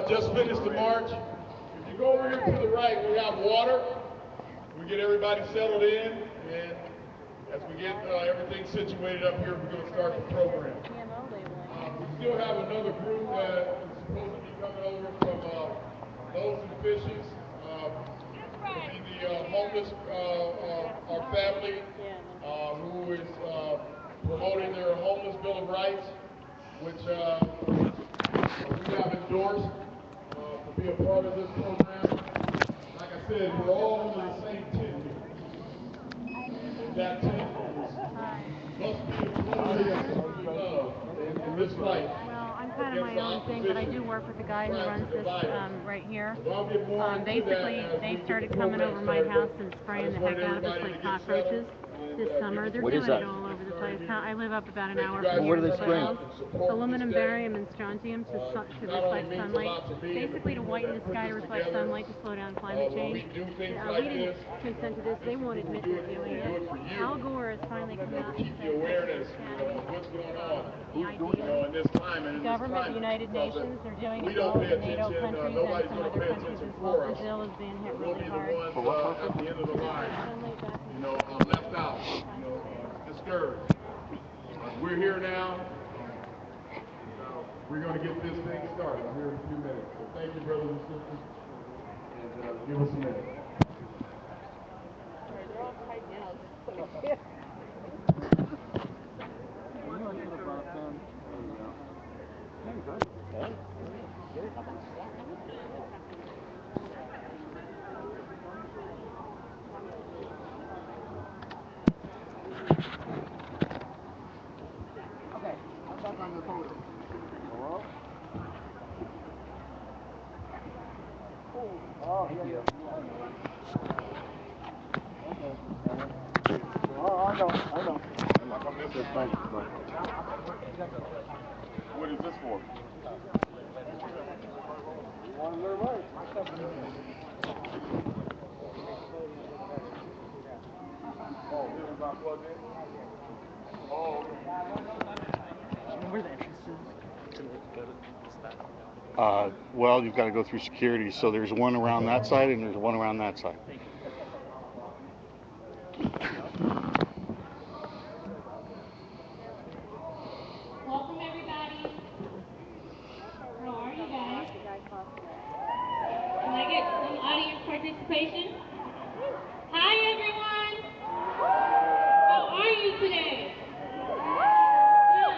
just finished the march. If you go over here to the right, we have water. We get everybody settled in, and as we get everything situated up here, we're going to start the program. We still have another group that is supposed to be coming over from Loaves and Fishes. It'll be the homeless, our family, who is promoting their homeless bill of rights, which we have endorsed to be a part of this program. Like I said, we're all under the same tent here. That tent must be included in this fight. Well, I'm kind of my own thing, but I do work with the guy who runs this right here. Basically, they started coming over my house and spraying the heck out of us like cockroaches this summer. They're doing it all over the place. I live up about an hour from here. What are they spraying? Aluminum, barium, and strontium to reflect sunlight. Basically to whiten the sky to reflect sunlight to slow down climate change. We didn't consent to this. They won't admit they're doing it. Al Gore has finally come out and said awareness of what's going on in this time and in the government, the United Nations, they're doing it for all the NATO countries and some other countries as well. Brazil is being hit really hard. For what purpose? At the end of the line, left out, discouraged. We're here now. We're going to get this thing started here in a few minutes. So thank you, brothers and sisters, and give us a minute. What is this for? Oh, this is not plugged in? Oh, Where the entrance is to go to Well, you've got to go through security, so there's one around that side and there's one around that side. Welcome, everybody. How are you guys? Can I get some audience participation? Hi, everyone. How are you today? Good.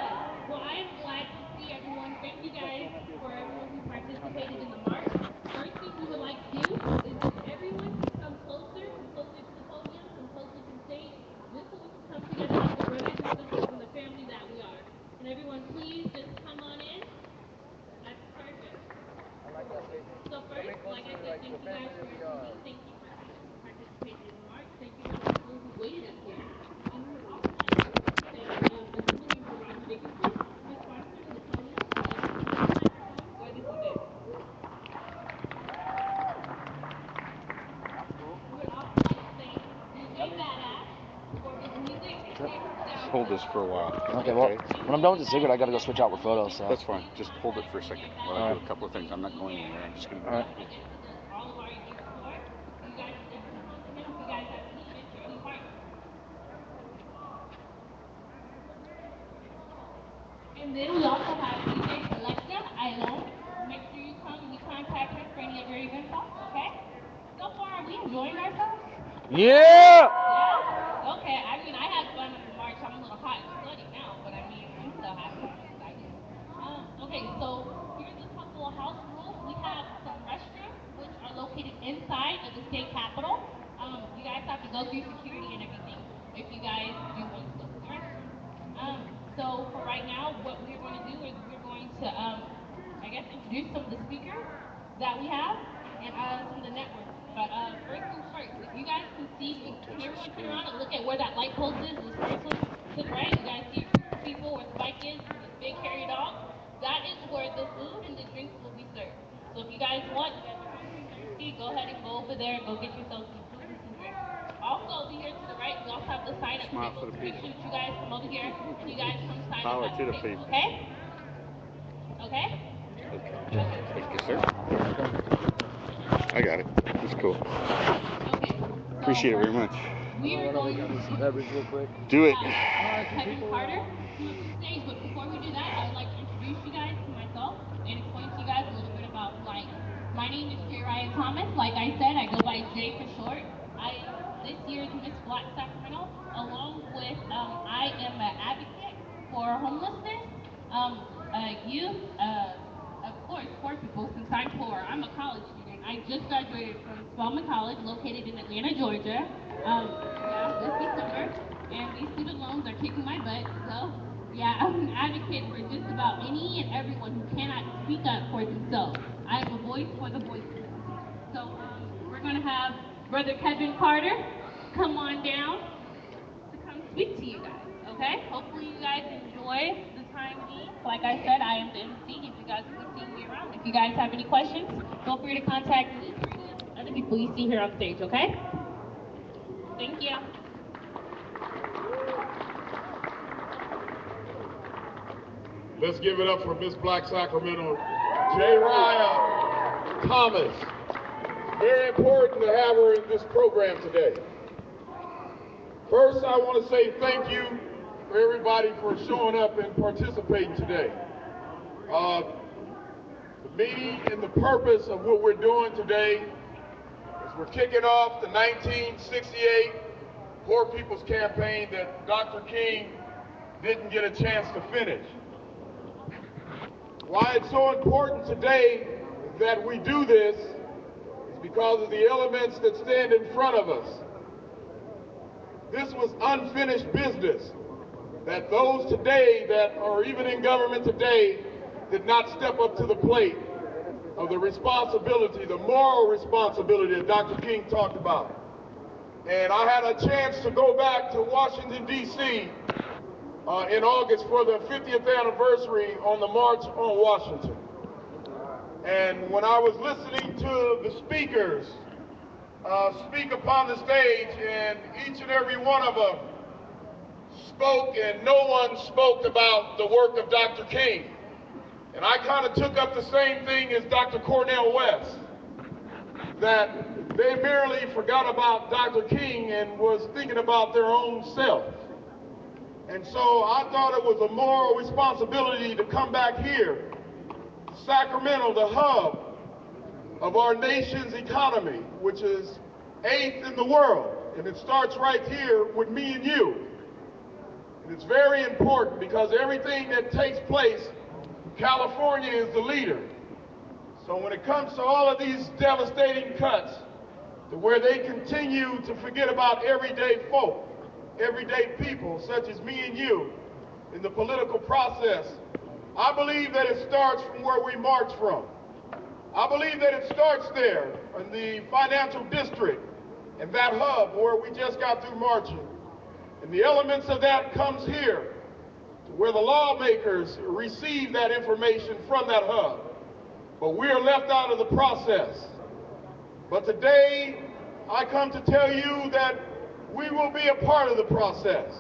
Well, I'm glad to see everyone. Thank you guys for everyone who participated in the march. First thing we would like to do is if everyone can come closer to the podium, come closer to the stage, just so we can come together as the brothers and sisters and the family that we are. Can everyone please just come on in? That's perfect. So first, like I said, thank you guys for attending. Thank you for those who participated in the march. Thank you for those who waited up here. And we would also like to say, assuming Ron Dickinson, the sponsor to the podium, the microphone, or this event. We would also like to thank DJ Badass for his music. Just hold this for a while. Okay, well, when I'm done with the cigarette, I gotta go switch out with photos, so. That's fine. Just hold it for a second while I do a couple of things. I'm not going anywhere. I'm just going to go. All of our event tours. You guys can definitely come to him if you guys have any events or any parties. And then we also have DJ Selecta Ailon. Make sure you come and you contact her for any of your events also, okay? So far, are we enjoying ourselves? Yeah! Yeah? Okay, I mean, I had fun at the march. I'm a little hot and sweaty now, but I mean, I'm still happy and excited. Okay, so here's a couple of house rules. We have some restrooms, which are located inside of the state capitol. You guys have to go through security and everything if you guys do want to go to the restroom. So for right now, what we're going to do is we're going to, I guess, introduce some of the speakers that we have and some of the networks. But first things first, if you guys can see, can everyone turn around and look at where that light post is? This first one to the right, you guys see a group of people where the bike is, this big hairy dog. That is where the food and the drinks will be served. So if you guys want, you guys are hungry, thirsty, go ahead and go over there and go get yourself some food and some drinks. Also over here to the right, we also have the sign up table. Make sure that you guys come over here and you guys come sign up at the table, okay? Okay? Thank you, sir. I got it. It's cool. Okay. Appreciate it very much. We are going to Beverage real quick. Do it. Kevin Carter come up to the stage, but before we do that, I would like to introduce you guys to myself and explain to you guys a little bit about who I am. My name is J. Ryan Thomas. Like I said, I go by J for short. I am this year's Miss Black Sacramento, along with I am an advocate for homelessness, youth, of course, poor people, since I'm poor. I'm a college student. I just graduated from Spelman College, located in Atlanta, Georgia. Yeah, this December. And these student loans are kicking my butt. So, yeah, I'm an advocate for just about any and everyone who cannot speak up for themselves. I am a voice for the voiceless. So, we're going to have Brother Kevin Carter come on down to come speak to you guys, okay? Hopefully you guys enjoy the time being. Like I said, I am the MC, and you guys will be seeing me around. If you guys have any questions, feel free to contact me or the other people you see here on stage, okay? Thank you. Let's give it up for Miss Black Sacramento, J. Ryan Thomas. Very important to have her in this program today. First, I want to say thank you for everybody for showing up and participating today. The meaning and the purpose of what we're doing today is we're kicking off the 1968 Poor People's Campaign that Dr. King didn't get a chance to finish. Why it's so important today that we do this is because of the elements that stand in front of us. This was unfinished business that those today that are even in government today did not step up to the plate of the responsibility, the moral responsibility that Dr. King talked about. And I had a chance to go back to Washington, D.C. In August for the 50th anniversary on the March on Washington. And when I was listening to the speakers speak upon the stage, and each and every one of them spoke, and no one spoke about the work of Dr. King. And I kind of took up the same thing as Dr. Cornel West, that they merely forgot about Dr. King and was thinking about their own self. And so I thought it was a moral responsibility to come back here, Sacramento, the hub of our nation's economy, which is 8th in the world. And it starts right here with me and you. And it's very important because everything that takes place, California is the leader. So when it comes to all of these devastating cuts, to where they continue to forget about everyday folk, everyday people such as me and you in the political process, I believe that it starts from where we march from. I believe that it starts there in the financial district and that hub where we just got through marching. And the elements of that comes here to where the lawmakers receive that information from that hub. But we are left out of the process. But today, I come to tell you that we will be a part of the process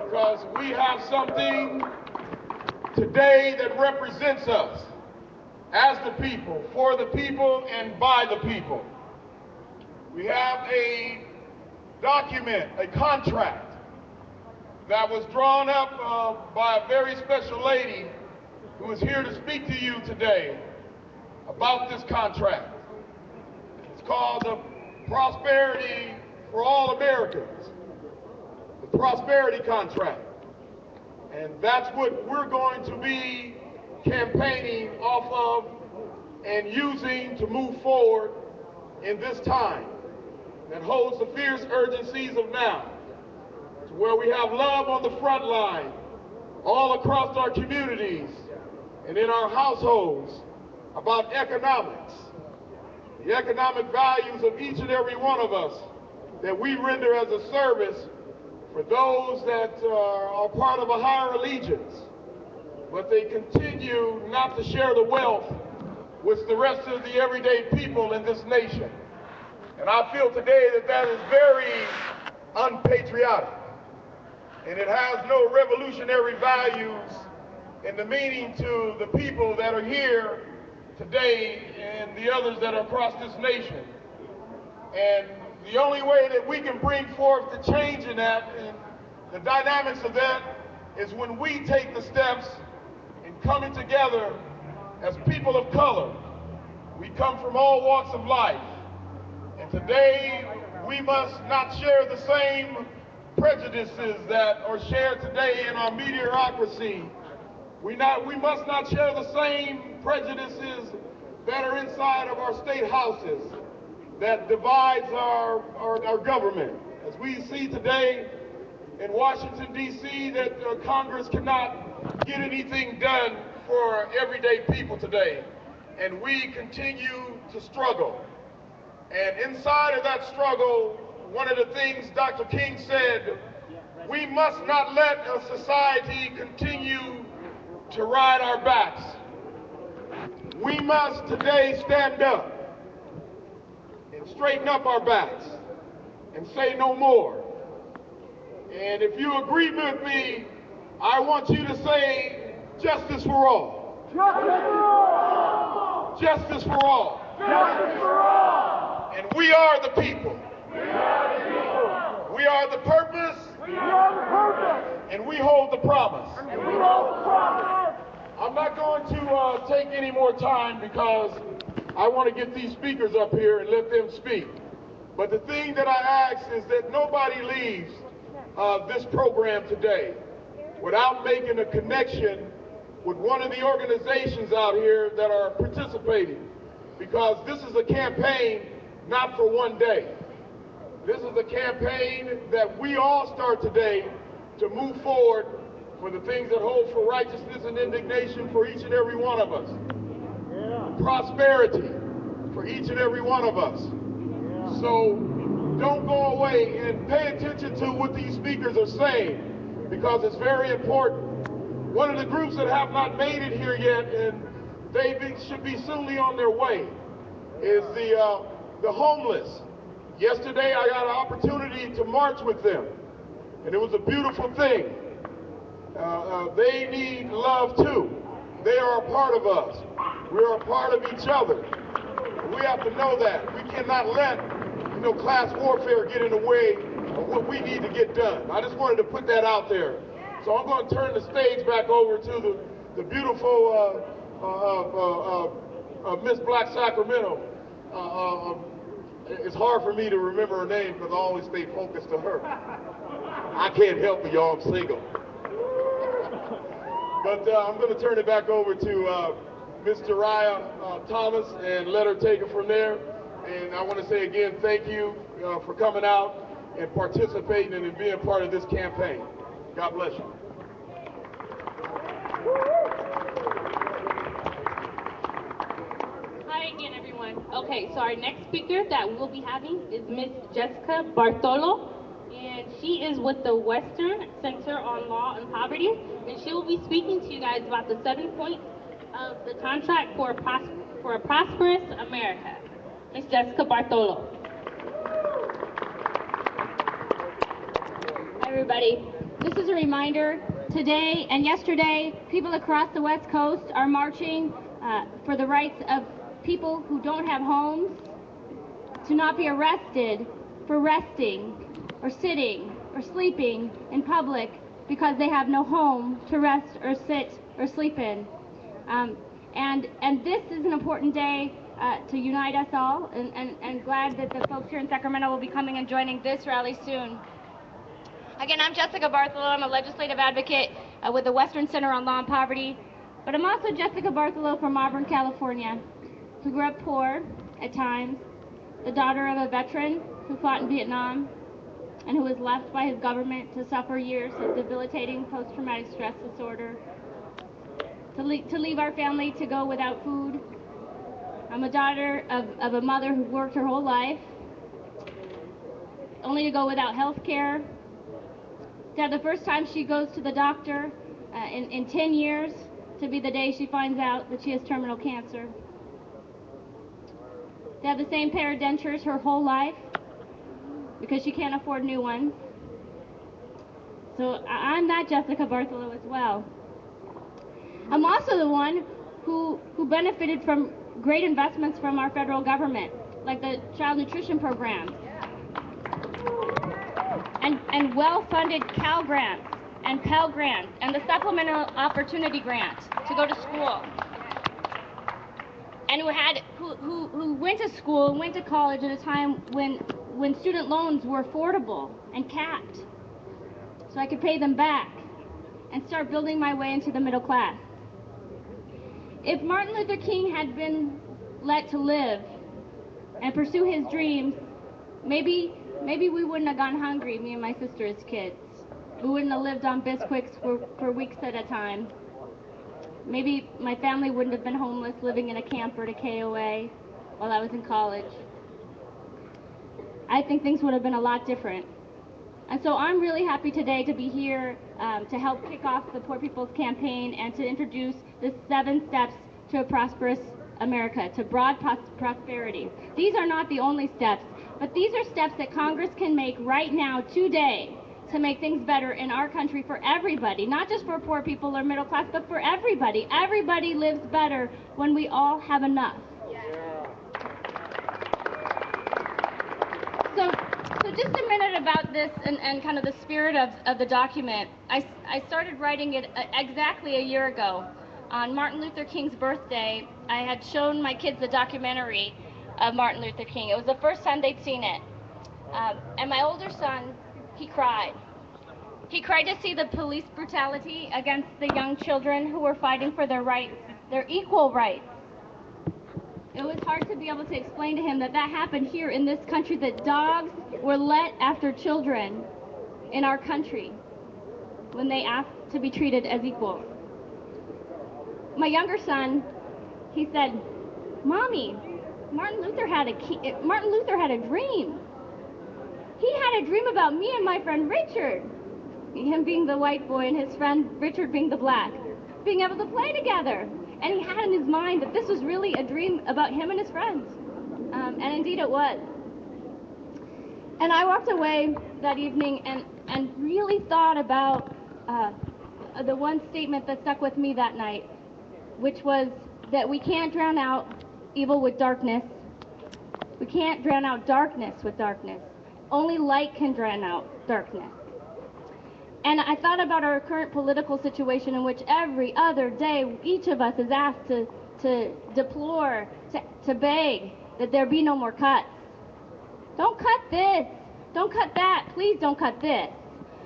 because we have something today that represents us as the people, for the people, and by the people. We have a document, a contract that was drawn up by a very special lady who is here to speak to you today about this contract. It's called the Prosperity for All Americans, the Prosperity Contract. And that's what we're going to be campaigning off of and using to move forward in this time that holds the fierce urgencies of now, to where we have love on the front line all across our communities and in our households about economics, the economic values of each and every one of us that we render as a service for those that are part of a higher allegiance, but they continue not to share the wealth with the rest of the everyday people in this nation. And I feel today that that is very unpatriotic, and it has no revolutionary values and the meaning to the people that are here today and the others that are across this nation. And the only way that we can bring forth the change in that and the dynamics of that is when we take the steps in coming together as people of color. We come from all walks of life. And today, we must not share the same prejudices that are shared today in our mediocrity. We must not share the same prejudices that are inside of our state houses that divides our government. As we see today in Washington, D.C., that Congress cannot get anything done for everyday people today. And we continue to struggle. And inside of that struggle, one of the things Dr. King said, we must not let a society continue to ride our backs. We must today stand up and straighten up our backs and say no more. And if you agree with me, I want you to say justice for all. Justice for all. Justice for all. Justice for all. And we are the people. We are the people. We are the purpose. We are the purpose. And we hold the promise. And we hold the promise. I'm not going to take any more time because I want to get these speakers up here and let them speak. But the thing that I ask is that nobody leaves this program today without making a connection with one of the organizations out here that are participating. Because this is a campaign not for one day. This is a campaign that we all start today to move forward for the things that hold for righteousness and indignation for each and every one of us. Prosperity for each and every one of us. So don't go away and pay attention to what these speakers are saying, because it's very important. One of the groups that have not made it here yet, and should be soonly on their way, is the homeless. Yesterday I got an opportunity to march with them, and it was a beautiful thing. They need love too. They are a part of us. We are a part of each other. We have to know that. We cannot let class warfare get in the way of what we need to get done. I just wanted to put that out there. So I'm going to turn the stage back over to the beautiful Miss Black Sacramento. It's hard for me to remember her name because I always stay focused to her. I can't help it, y'all. I'm single. But I'm going to turn it back over to Ms. Jariah Thomas and let her take it from there. And I want to say again, thank you for coming out and participating and being part of this campaign. God bless you. Hi again, everyone. Okay, so our next speaker that we'll be having is Miss Jessica Bartolo, and she is with the Western Center on Law and Poverty, and she will be speaking to you guys about the 7 points of the contract for a prosperous America. Miss Jessica Bartolo. Hi, everybody. This is a reminder. Today and yesterday, people across the West Coast are marching for the rights of people who don't have homes to not be arrested for resting or sitting or sleeping in public because they have no home to rest or sit or sleep in. And this is an important day to unite us all, and glad that the folks here in Sacramento will be coming and joining this rally soon. Again, I'm Jessica Bartolo. I'm a legislative advocate with the Western Center on Law and Poverty, but I'm also Jessica Bartolo from Auburn, California, who grew up poor at times, the daughter of a veteran who fought in Vietnam, and who was left by his government to suffer years of debilitating post-traumatic stress disorder, to leave our family to go without food. I'm a daughter of a mother who worked her whole life, only to go without health care, to have the first time she goes to the doctor in 10 years to be the day she finds out that she has terminal cancer. To have the same pair of dentures her whole life because she can't afford new ones. So I'm that Jessica Bartolo as well. I'm also the one who benefited from great investments from our federal government, like the child nutrition programs, and well-funded Cal grants and Pell grants and the supplemental opportunity grant to go to school, and who went to school and went to college at a time when student loans were affordable and capped, so I could pay them back and start building my way into the middle class. If Martin Luther King had been let to live and pursue his dreams, maybe we wouldn't have gone hungry, me and my sister as kids. We wouldn't have lived on Bisquics for weeks at a time. Maybe my family wouldn't have been homeless, living in a camper at a KOA while I was in college. I think things would have been a lot different. And so I'm really happy today to be here to help kick off the Poor People's Campaign and to introduce the 7 steps to a prosperous America, to broad prosperity. These are not the only steps, but these are steps that Congress can make right now, today, to make things better in our country for everybody, not just for poor people or middle class, but for everybody. Everybody lives better when we all have enough. So just a minute about this and kind of the spirit of the document. I started writing it exactly a year ago. On Martin Luther King's birthday, I had shown my kids a documentary of Martin Luther King. It was the first time they'd seen it. And my older son, he cried. He cried to see the police brutality against the young children who were fighting for their rights, their equal rights. It was hard to be able to explain to him that happened here in this country, that dogs were let after children in our country when they asked to be treated as equals. My younger son, he said, "Mommy, Martin Luther had a dream. He had a dream about me and my friend Richard," him being the white boy and his friend Richard being the black, being able to play together. And he had in his mind that this was really a dream about him and his friends. And indeed it was. And I walked away that evening and really thought about the one statement that stuck with me that night, which was that we can't drown out evil with darkness. We can't drown out darkness with darkness. Only light can drown out darkness. And I thought about our current political situation in which every other day each of us is asked to deplore, to beg that there be no more cuts. Don't cut this. Don't cut that. Please don't cut this.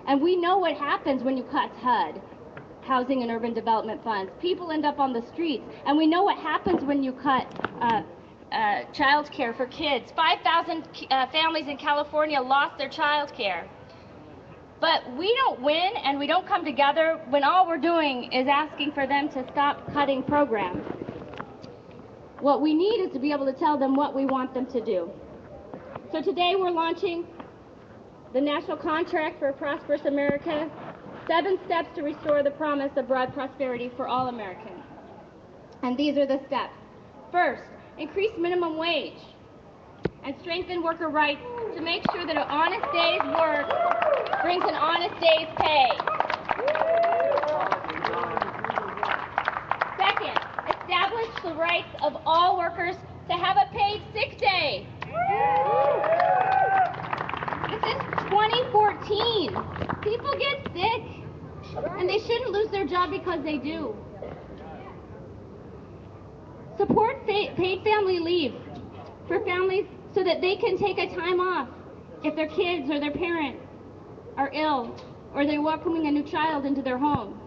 And we know what happens when you cut HUD, Housing and Urban Development Funds. People end up on the streets. And we know what happens when you cut child care for kids. 5,000 families in California lost their child care. But we don't win and we don't come together when all we're doing is asking for them to stop cutting programs. What we need is to be able to tell them what we want them to do. So today we're launching the National Contract for a Prosperous America, 7 steps to restore the promise of broad prosperity for all Americans. And these are the steps. First, increase minimum wage and strengthen worker rights to make sure that an honest day's work brings an honest day's pay. Second, establish the rights of all workers to have a paid sick day. This is 2014. People get sick, and they shouldn't lose their job because they do. Support paid family leave for families so that they can take a time off if their kids or their parents are ill or they're welcoming a new child into their home.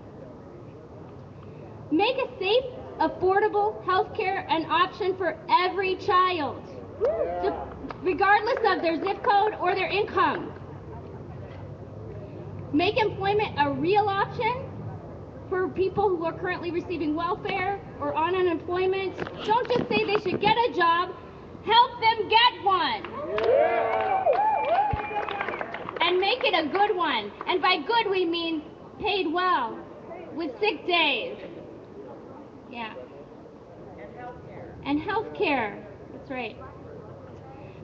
Make a safe, affordable health care an option for every child, regardless of their zip code or their income. Make employment a real option for people who are currently receiving welfare or on unemployment. Don't just say they should get a job, help them get one. And make it a good one. And by good we mean paid well, with sick days. Yeah. And health care. That's right.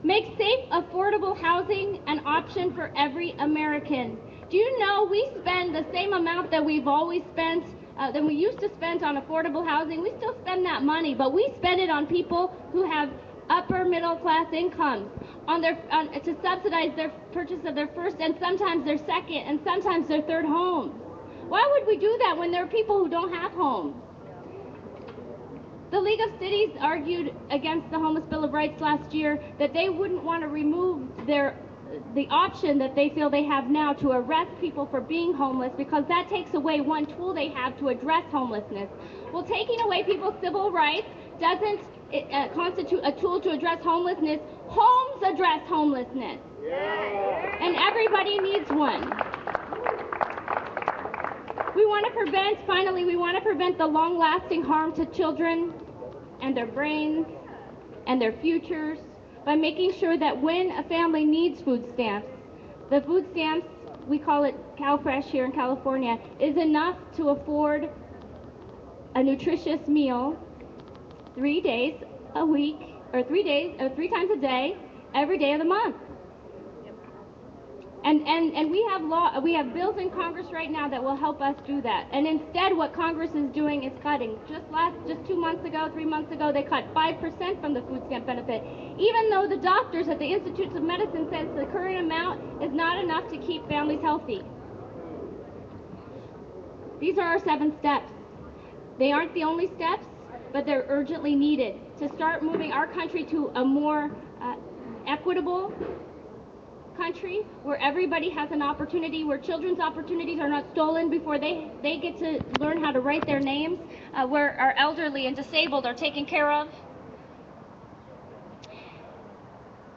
Make safe, affordable housing an option for every American. Do you know we spend the same amount that we've always spent than we used to spend on affordable housing. We still spend that money, but we spend it on people who have upper middle class incomes, to subsidize their purchase of their first and sometimes their second and sometimes their third home. Why would we do that when there are people who don't have homes? The League of Cities argued against the Homeless Bill of Rights last year that they wouldn't want to remove the option that they feel they have now to arrest people for being homeless, because that takes away one tool they have to address homelessness. Well, taking away people's civil rights doesn't constitute a tool to address homelessness. Homes address homelessness. And everybody needs one. We want to prevent the long-lasting harm to children and their brains and their futures by making sure that when a family needs food stamps, the food stamps, we call it CalFresh here in California, is enough to afford a nutritious meal 3 days a week, or 3 times a day, every day of the month. And we have bills in Congress right now that will help us do that. And instead, what Congress is doing is cutting. Just 3 months ago, they cut 5% from the food stamp benefit, even though the doctors at the Institutes of Medicine says the current amount is not enough to keep families healthy. These are our 7 steps. They aren't the only steps, but they're urgently needed to start moving our country to a more equitable country where everybody has an opportunity, where children's opportunities are not stolen before they get to learn how to write their names, where our elderly and disabled are taken care of.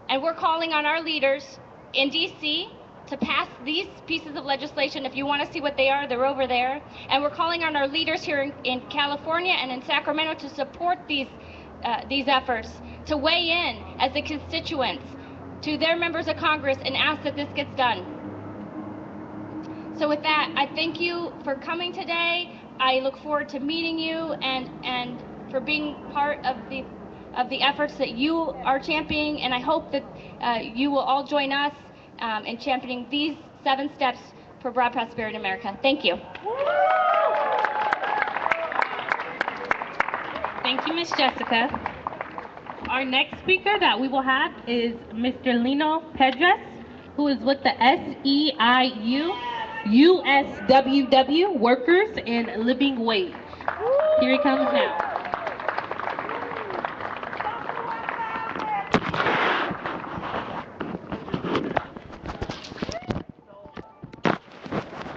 And we're calling on our leaders in D.C. to pass these pieces of legislation. If you want to see what they are, they're over there. And we're calling on our leaders here in California and in Sacramento to support these efforts, to weigh in as the constituents to their members of Congress and ask that this gets done. So with that, I thank you for coming today. I look forward to meeting you and for being part of the efforts that you are championing, and I hope that you will all join us in championing these 7 steps for broad prosperity in America. Thank you. Thank you, Ms. Jessica. Our next speaker that we will have is Mr. Lino Pedres, who is with the SEIU USWW Workers and Living Wage. Here he comes now.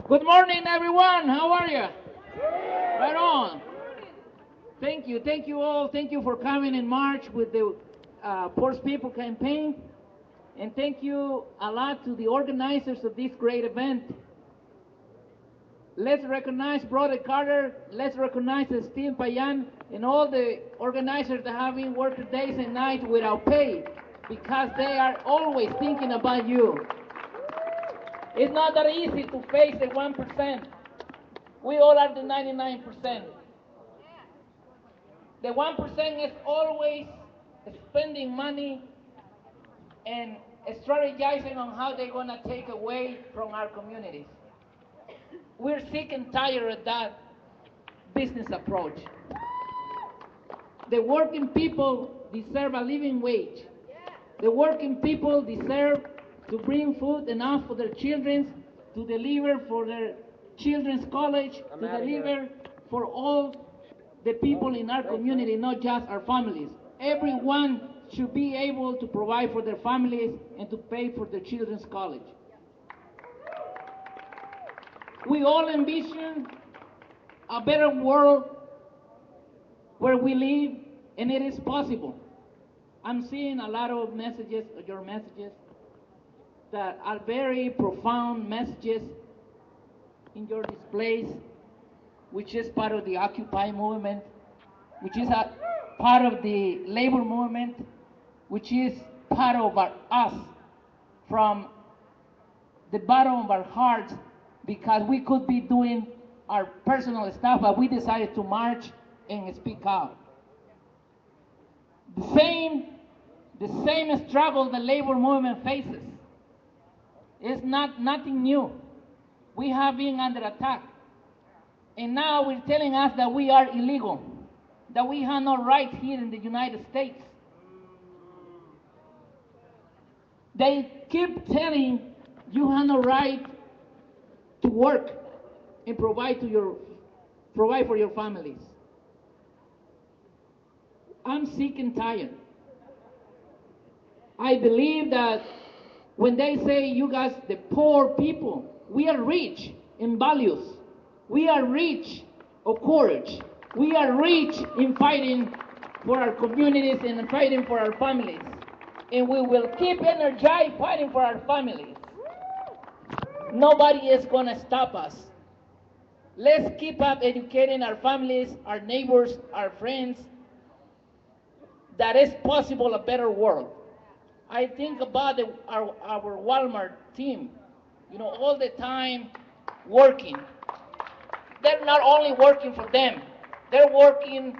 Good morning, everyone. How are you? Right on. Thank you all. Thank you for coming in March with the Poor People campaign. And thank you a lot to the organizers of this great event. Let's recognize Brother Carter. Let's recognize Steve Payan and all the organizers that have been working days and nights without pay, because they are always thinking about you. It's not that easy to face the 1%. We all are the 99%. The 1% is always spending money and strategizing on how they're going to take away from our communities. We're sick and tired of that business approach. The working people deserve a living wage. The working people deserve to bring food enough for their children, to deliver for their children's college, to deliver for all the people in our community, not just our families. Everyone should be able to provide for their families and to pay for their children's college. We all envision a better world where we live, and it is possible. I'm seeing a lot of messages, your messages, that are very profound messages in your displays, which is part of the Occupy movement, which is a part of the labor movement, which is part of us from the bottom of our hearts, because we could be doing our personal stuff, but we decided to march and speak out. The same struggle the labor movement faces. It's nothing new. We have been under attack. And now we're telling us that we are illegal, that we have no rights here in the United States. They keep telling you have no right to work and provide for your families. I'm sick and tired. I believe that when they say you guys, the poor people, we are rich in values. We are rich of courage. We are rich in fighting for our communities and fighting for our families. And we will keep energized fighting for our families. Nobody is going to stop us. Let's keep up educating our families, our neighbors, our friends, that is possible a better world. I think about our Walmart team, all the time working. They're not only working for them, they're working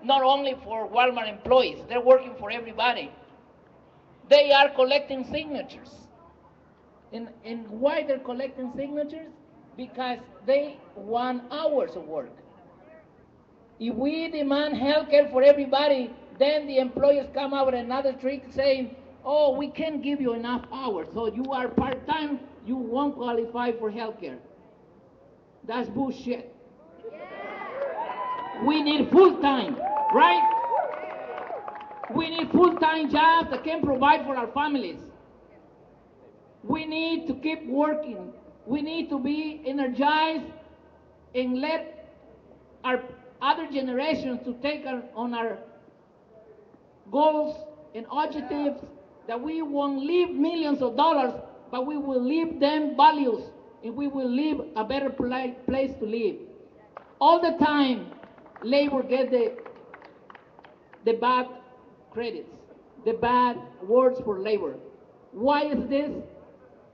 not only for Walmart employees, they're working for everybody. They are collecting signatures. And why they're collecting signatures? Because they want hours of work. If we demand health care for everybody, then the employers come out with another trick saying, oh, we can't give you enough hours, so you are part-time, you won't qualify for health care. That's bullshit. We need full-time, right? We need full-time jobs that can provide for our families. We need to keep working. We need to be energized and let our other generations to take on our goals and objectives, that we won't leave millions of dollars, but we will leave them values, and we will leave a better place to live. All the time, labor get the bad credits, the bad words for labor. Why is this?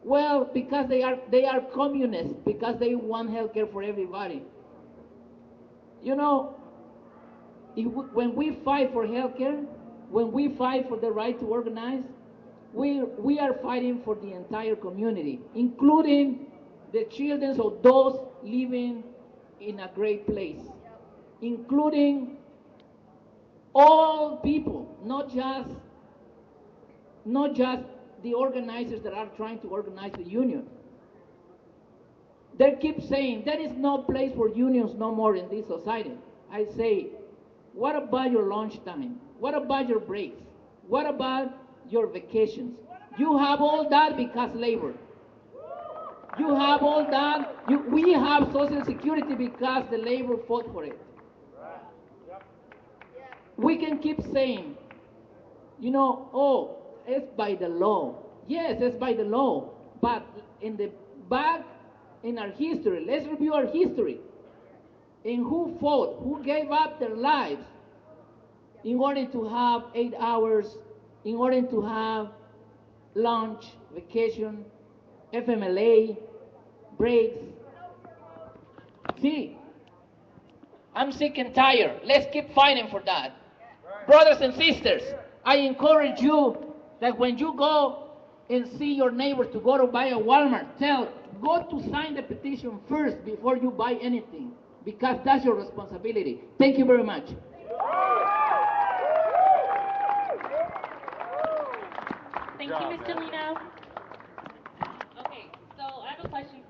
Well, because they are communists, because they want health care for everybody. When we fight for health care, when we fight for the right to organize, we are fighting for the entire community, including the children of those living in a great place, including all people, not just the organizers that are trying to organize the union. They keep saying there is no place for unions no more in this society. I say, what about your lunchtime? What about your breaks? What about your vacations? You have all that because labor. You have all that. We have Social Security because the labor fought for it. We can keep saying, oh, it's by the law. Yes, it's by the law. But back in our history, let's review our history. And who fought, who gave up their lives in order to have 8 hours, in order to have lunch, vacation, FMLA, breaks. See, I'm sick and tired. Let's keep fighting for that. Brothers and sisters, I encourage you that when you go and see your neighbors to go to buy a Walmart, go to sign the petition first before you buy anything, because that's your responsibility. Thank you very much. Thank you, Mr. Lino. Okay, so I have a question